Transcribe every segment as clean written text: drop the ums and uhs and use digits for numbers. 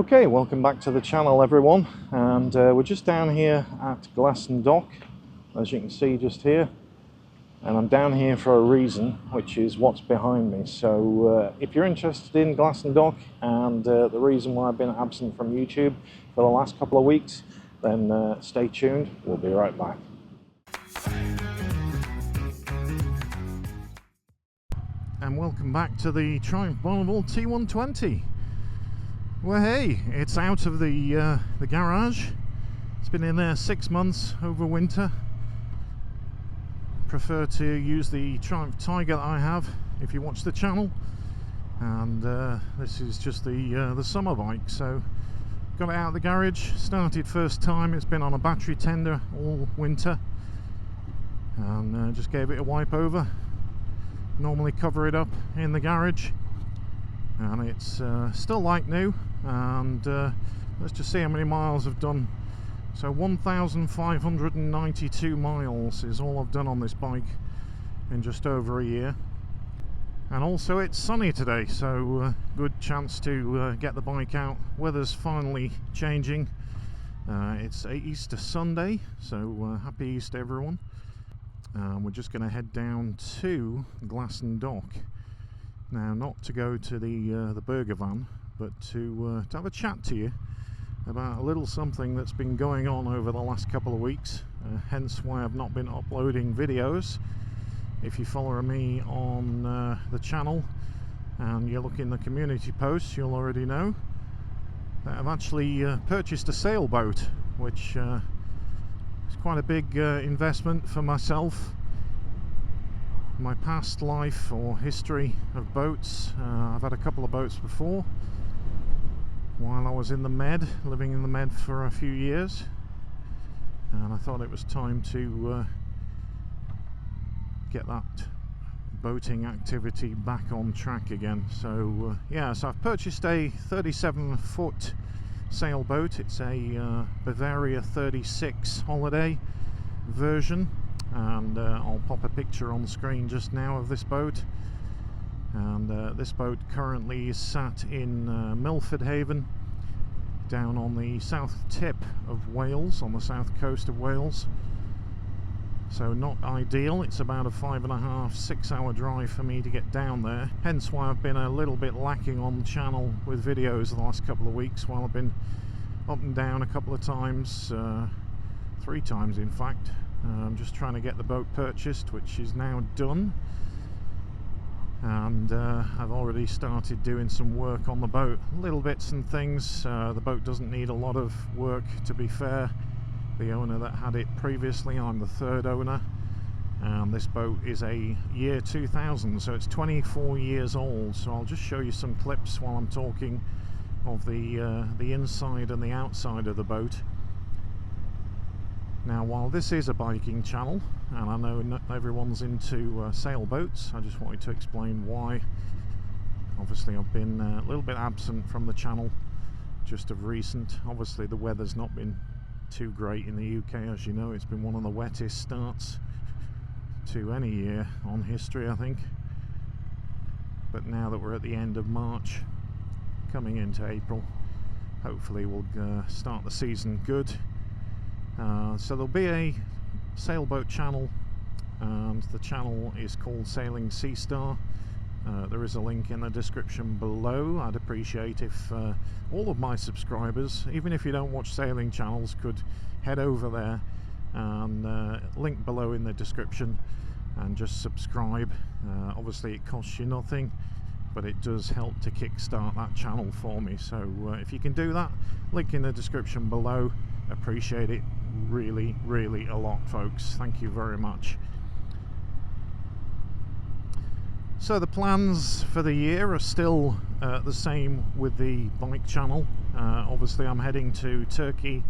Okay, welcome back to the channel everyone, and we're just down here at Dock, as you can see just here, and I'm down here for a reason, which is what's behind me. So if you're interested in Dock and the reason why I've been absent from YouTube for the last couple of weeks, then stay tuned, we'll be right back. And welcome back to the Triumph Bonneville T120. Well, hey, it's out of the garage. It's been in there 6 months over winter. Prefer to use the Triumph Tiger that I have if you watch the channel, and this is just the summer bike. So got it out of the garage, started first time. It's been on a battery tender all winter, and just gave it a wipe over. Normally cover it up in the garage, and it's still like new. And let's just see how many miles I've done. So 1,592 miles is all I've done on this bike in just over a year. And also it's sunny today, so good chance to get the bike out. Weather's finally changing. It's Easter Sunday, so happy Easter everyone. We're just going to head down to Dock now, not to go to the burger van, but to have a chat to you about a little something that's been going on over the last couple of weeks, hence why I've not been uploading videos. If you follow me on the channel and you look in the community posts, you'll already know that I've actually purchased a sailboat, which is quite a big investment for myself. My past life or history of boats, I've had a couple of boats before while I was in the Med, living in the Med for a few years, and I thought it was time to get that boating activity back on track again. So yeah, so I've purchased a 37-foot sailboat. It's a Bavaria 36 holiday version, and I'll pop a picture on the screen just now of this boat. And this boat currently is sat in Milford Haven, down on the south tip of Wales, on the south coast of Wales. So not ideal. It's about a 5.5–6 hour drive for me to get down there, hence why I've been a little bit lacking on the channel with videos the last couple of weeks, while I've been up and down a couple of times, 3 times in fact. I'm just trying to get the boat purchased, which is now done. And I've already started doing some work on the boat, little bits and things. The boat doesn't need a lot of work, to be fair. The owner that had it previously, I'm the third owner, and this boat is a year 2000, so it's 24 years old. So I'll just show you some clips while I'm talking of the inside and the outside of the boat. Now, while this is a biking channel, and I know not everyone's into sailboats, I just wanted to explain why. Obviously I've been a little bit absent from the channel just of recent. Obviously the weather's not been too great in the UK, as you know. It's been one of the wettest starts to any year on history, I think. But now that we're at the end of March, coming into April, hopefully we'll start the season good. So there'll be a sailboat channel, and the channel is called Sailing Sea Star. There is a link in the description below. I'd appreciate if all of my subscribers, even if you don't watch sailing channels, could head over there and link below in the description and just subscribe. Obviously it costs you nothing, but it does help to kickstart that channel for me. So if you can do that, link in the description below. Appreciate it really a lot, folks. Thank you very much. So the plans for the year are still the same with the bike channel. Obviously I'm heading to Turkey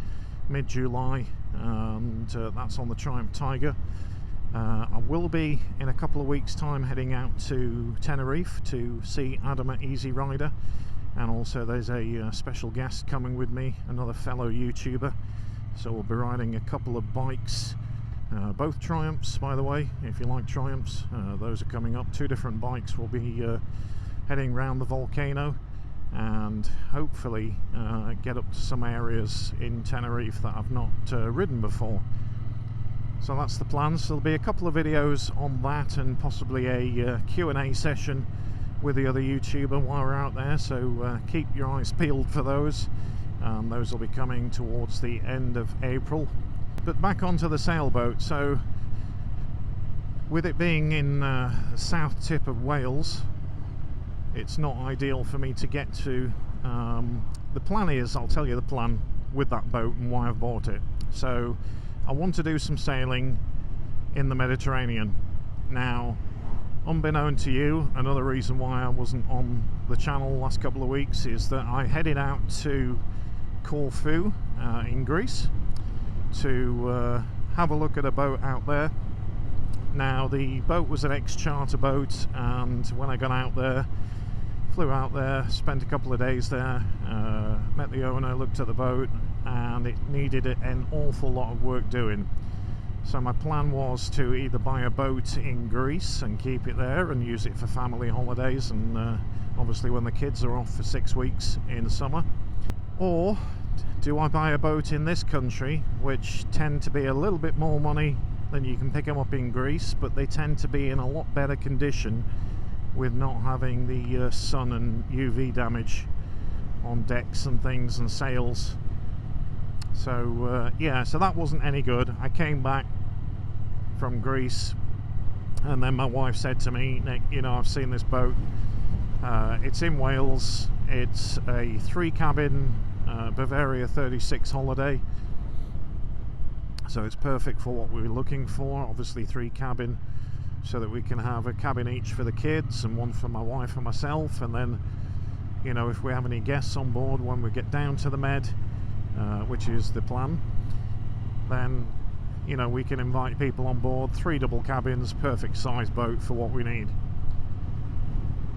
mid-July, and that's on the Triumph Tiger. I will be in a couple of weeks time heading out to Tenerife to see Adam at Easy Rider, and also there's a special guest coming with me, another fellow YouTuber. So we'll be riding a couple of bikes, both Triumphs, by the way. If you like Triumphs, those are coming up. 2 different bikes. We'll be heading round the volcano and hopefully get up to some areas in Tenerife that I've not ridden before. So that's the plan. So there'll be a couple of videos on that, and possibly a Q&A session with the other YouTuber while we're out there, so keep your eyes peeled for those. Those will be coming towards the end of April. But back onto the sailboat. So with it being in the south tip of Wales, it's not ideal for me to get to. The plan is, I'll tell you the plan with that boat and why I've bought it. So I want to do some sailing in the Mediterranean. Now, unbeknown to you, another reason why I wasn't on the channel the last couple of weeks is that I headed out to Corfu in Greece to have a look at a boat out there. Now, the boat was an ex-charter boat, and when I got out there, flew out there, spent a couple of days there, met the owner, looked at the boat, and it needed an awful lot of work doing. So my plan was to either buy a boat in Greece and keep it there and use it for family holidays, and obviously when the kids are off for 6 weeks in the summer, or do I buy a boat in this country, which tend to be a little bit more money than you can pick them up in Greece, but they tend to be in a lot better condition with not having the sun and UV damage on decks and things and sails. So yeah, so that wasn't any good. I came back from Greece, and then my wife said to me, "Nick, you know, I've seen this boat. It's in Wales. It's a 3-cabin Bavaria 36 holiday. So it's perfect for what we were looking for. Obviously 3-cabin, so that we can have a cabin each for the kids and one for my wife and myself. And then, you know, if we have any guests on board when we get down to the Med, which is the plan, then, you know, we can invite people on board. 3 double cabins, perfect size boat for what we need."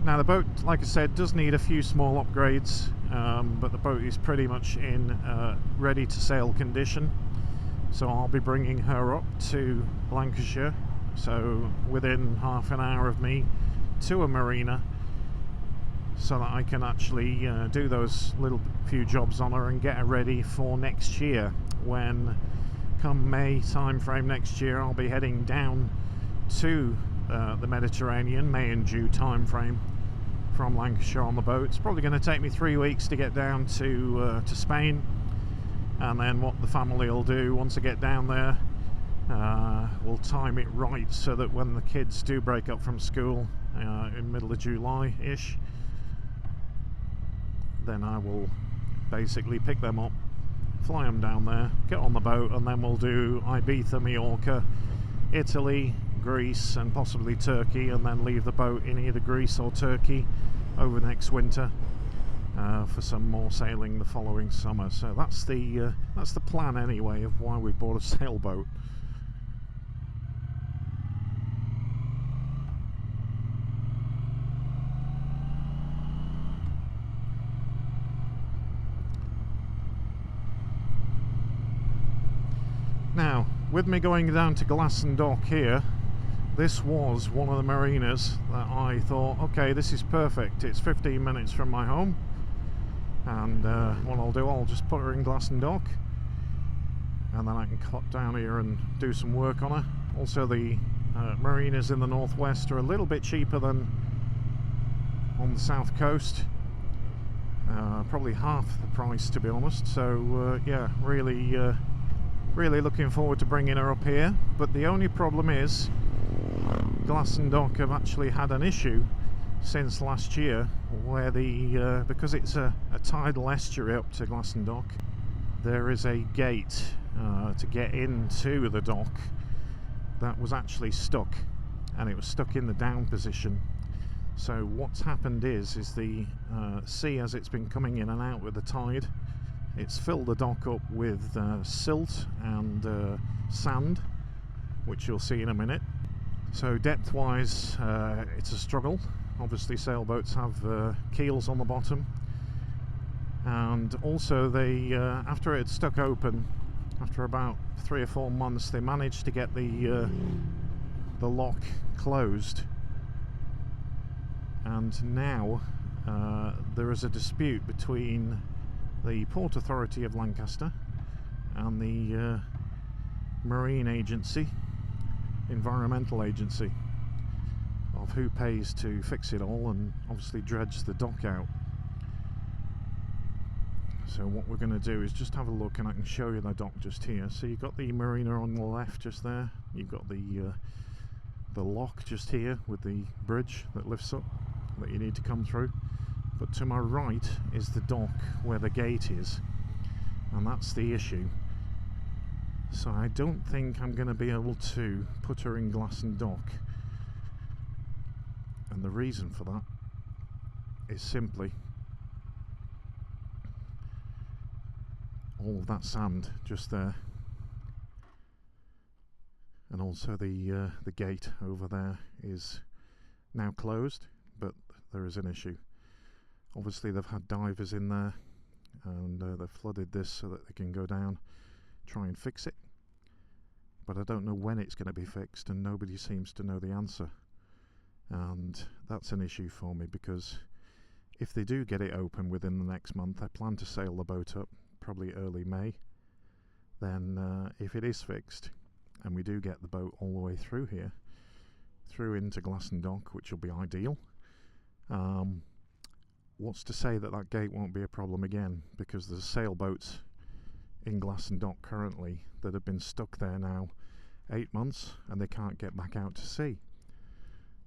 Now the boat, like I said, does need a few small upgrades, but the boat is pretty much in ready to sail condition. So I'll be bringing her up to Lancashire, so within half an hour of me, to a marina, so that I can actually do those little few jobs on her and get her ready for next year, when come May time frame next year I'll be heading down to the Mediterranean, May and June time frame, from Lancashire on the boat. It's probably going to take me 3 weeks to get down to Spain, and then what the family will do once I get down there, we'll time it right so that when the kids do break up from school in middle of July-ish, then I will basically pick them up, fly them down there, get on the boat, and then we'll do Ibiza, Mallorca, Italy, Greece, and possibly Turkey, and then leave the boat in either Greece or Turkey over next winter for some more sailing the following summer. So that's the plan anyway of why we bought a sailboat. Now, with me going down to Glasson Dock here, this was one of the marinas that I thought, okay, this is perfect. It's 15 minutes from my home, and what I'll do, I'll just put her in Glasson Dock, and then I can cut down here and do some work on her. Also, the marinas in the northwest are a little bit cheaper than on the south coast, probably half the price, to be honest. So yeah, really looking forward to bringing her up here. But the only problem is Glasson Dock have actually had an issue since last year, where the because it's a tidal estuary up to Glasson Dock, there is a gate to get into the dock that was actually stuck, and it was stuck in the down position. So what's happened is the sea, as it's been coming in and out with the tide, it's filled the dock up with silt and sand, which you'll see in a minute. So depth wise, it's a struggle. Obviously sailboats have keels on the bottom, and also they after it had stuck open, after about 3 or 4 months, they managed to get the lock closed, and now there is a dispute between the Port Authority of Lancaster and the Marine Agency, Environmental Agency, of who pays to fix it all and obviously dredge the dock out. So what we're going to do is just have a look, and I can show you the dock just here. So you've got the marina on the left just there, you've got the lock just here with the bridge that lifts up that you need to come through, but to my right is the dock where the gate is, and that's the issue. So I don't think I'm going to be able to put her in glass and dock, and the reason for that is simply all of that sand just there, and also the gate over there is now closed, but there is an issue. Obviously they've had divers in there, and they've flooded this so that they can go down, try and fix it, but I don't know when it's going to be fixed, and nobody seems to know the answer. And that's an issue for me, because if they do get it open within the next month, I plan to sail the boat up probably early May. Then if it is fixed and we do get the boat all the way through here, through into glass and dock, which will be ideal, what's to say that that gate won't be a problem again, because there's sailboats in glass and dock currently that have been stuck there now 8 months and they can't get back out to sea.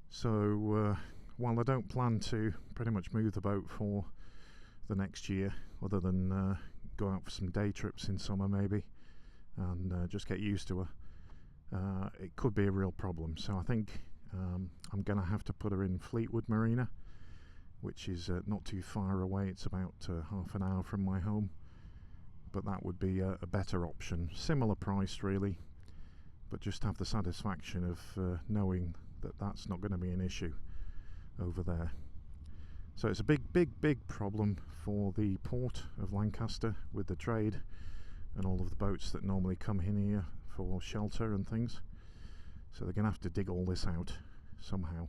So while I don't plan to pretty much move the boat for the next year, other than go out for some day trips in summer maybe, and just get used to her, it could be a real problem. So I think I'm going to have to put her in Fleetwood Marina, which is not too far away. It's about half an hour from my home, but that would be a better option. Similar price really, but just have the satisfaction of knowing that that's not going to be an issue over there. So it's a big problem for the Port of Lancaster with the trade and all of the boats that normally come in here for shelter and things. So they're going to have to dig all this out somehow.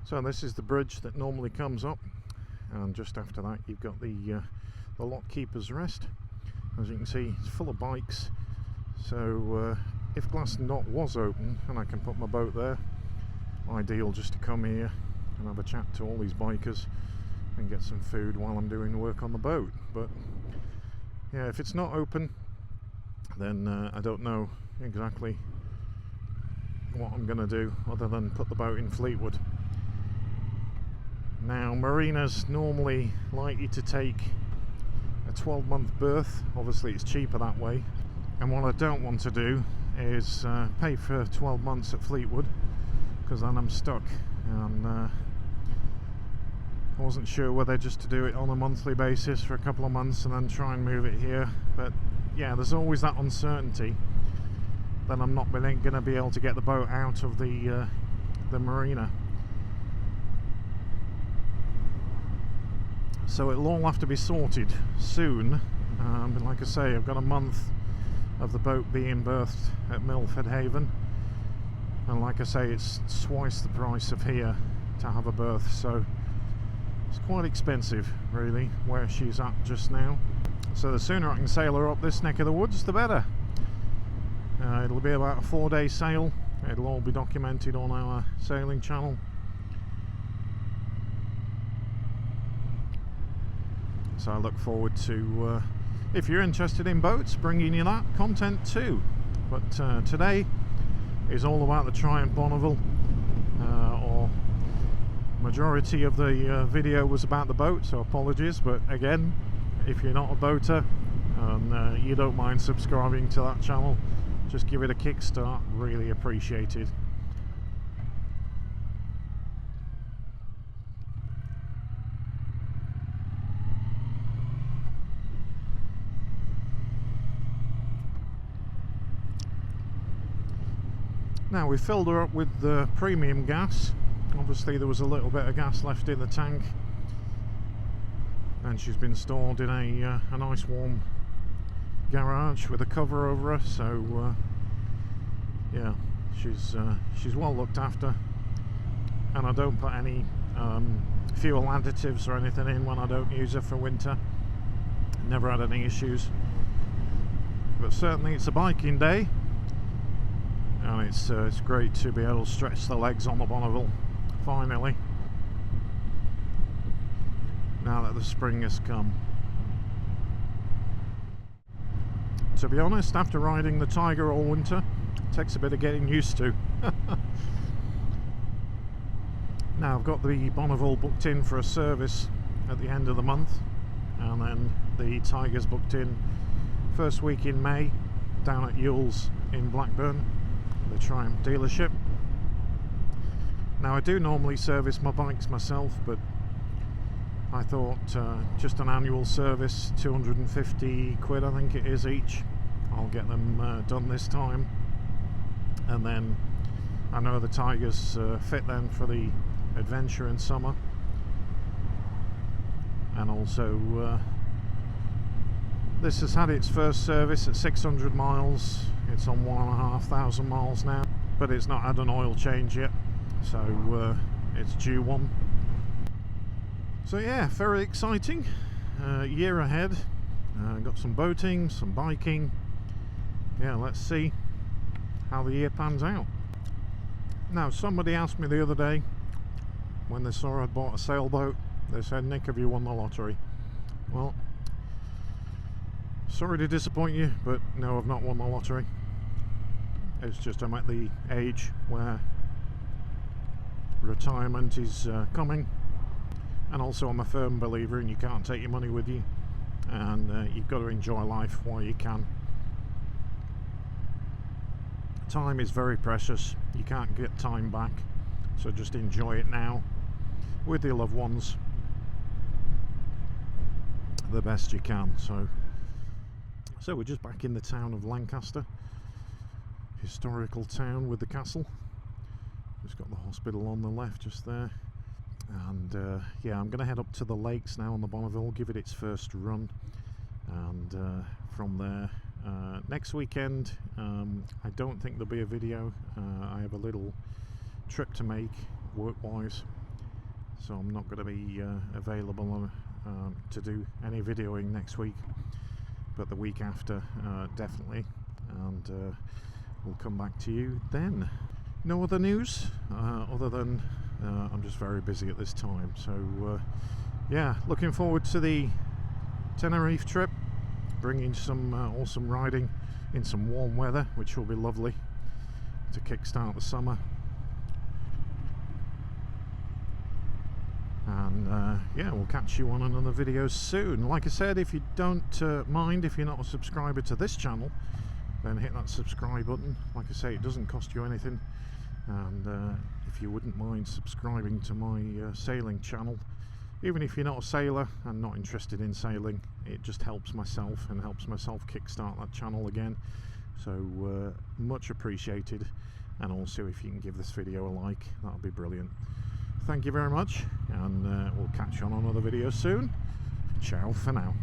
So this is the bridge that normally comes up, and just after that you've got the lock keeper's rest. As you can see, it's full of bikes, so if glass and dock was open and I can put my boat there, ideal just to come here and have a chat to all these bikers and get some food while I'm doing work on the boat. But yeah, if it's not open, then I don't know exactly what I'm going to do other than put the boat in Fleetwood. Now, marinas normally like you to take a 12-month berth. Obviously it's cheaper that way, and what I don't want to do is pay for 12 months at Fleetwood, because then I'm stuck, and I wasn't sure whether just to do it on a monthly basis for a couple of months and then try and move it here. But yeah, there's always that uncertainty that I'm not going to be able to get the boat out of the marina. So it'll all have to be sorted soon, but like I say, I've got a month of the boat being berthed at Milford Haven, and like I say, it's twice the price of here to have a berth, so it's quite expensive really where she's at just now. So the sooner I can sail her up this neck of the woods, the better. It'll be about a 4-day sail. It'll all be documented on our sailing channel. So I look forward to, if you're interested in boats, bringing you that content too. But today is all about the Triumph Bonneville, or majority of the video was about the boat, so apologies. But again, if you're not a boater and you don't mind subscribing to that channel, just give it a kickstart, really appreciated. Now we filled her up with the premium gas. Obviously there was a little bit of gas left in the tank, and she's been stored in a nice warm garage with a cover over her, so yeah, she's well looked after, and I don't put any fuel additives or anything in when I don't use her for winter. Never had any issues, but certainly it's a biking day, and it's great to be able to stretch the legs on the Bonneville finally, now that the spring has come. To be honest, after riding the Tiger all winter, it takes a bit of getting used to. Now I've got the Bonneville booked in for a service at the end of the month, and then the Tiger's booked in first week in May down at Yule's in Blackburn, the Triumph dealership. Now I do normally service my bikes myself, but I thought just an annual service, 250 quid I think it is each, I'll get them done this time, and then I know the Tiger's fit then for the adventure in summer. And also this has had its first service at 600 miles. It's on 1,500 miles now, but it's not had an oil change yet, so it's due one. So yeah, very exciting year ahead. Got some boating, some biking. Yeah, let's see how the year pans out. Now somebody asked me the other day when they saw I'd bought a sailboat, they said, "Nick, have you won the lottery?" Well, sorry to disappoint you, but no, I've not won the lottery. It's just I'm at the age where retirement is coming, and also I'm a firm believer in you can't take your money with you, and you've got to enjoy life while you can. Time is very precious, you can't get time back, so just enjoy it now with your loved ones the best you can. So we're just back in the town of Lancaster, historical town with the castle. Just got the hospital on the left just there, and yeah, I'm going to head up to the lakes now on the Bonneville, give it its first run, and from there next weekend I don't think there'll be a video. I have a little trip to make work-wise, so I'm not going to be available to do any videoing next week, but the week after definitely, and we'll come back to you then. No other news other than I'm just very busy at this time, so yeah, looking forward to the Tenerife trip, bringing some awesome riding in some warm weather, which will be lovely to kickstart the summer. And yeah, we'll catch you on another video soon. Like I said, if you don't mind, if you're not a subscriber to this channel, then hit that subscribe button. Like I say, it doesn't cost you anything, and if you wouldn't mind subscribing to my sailing channel, even if you're not a sailor and not interested in sailing, it just helps myself and helps myself kickstart that channel again, so much appreciated. And also if you can give this video a like, that would be brilliant. Thank you very much, and we'll catch you on another video soon. Ciao for now.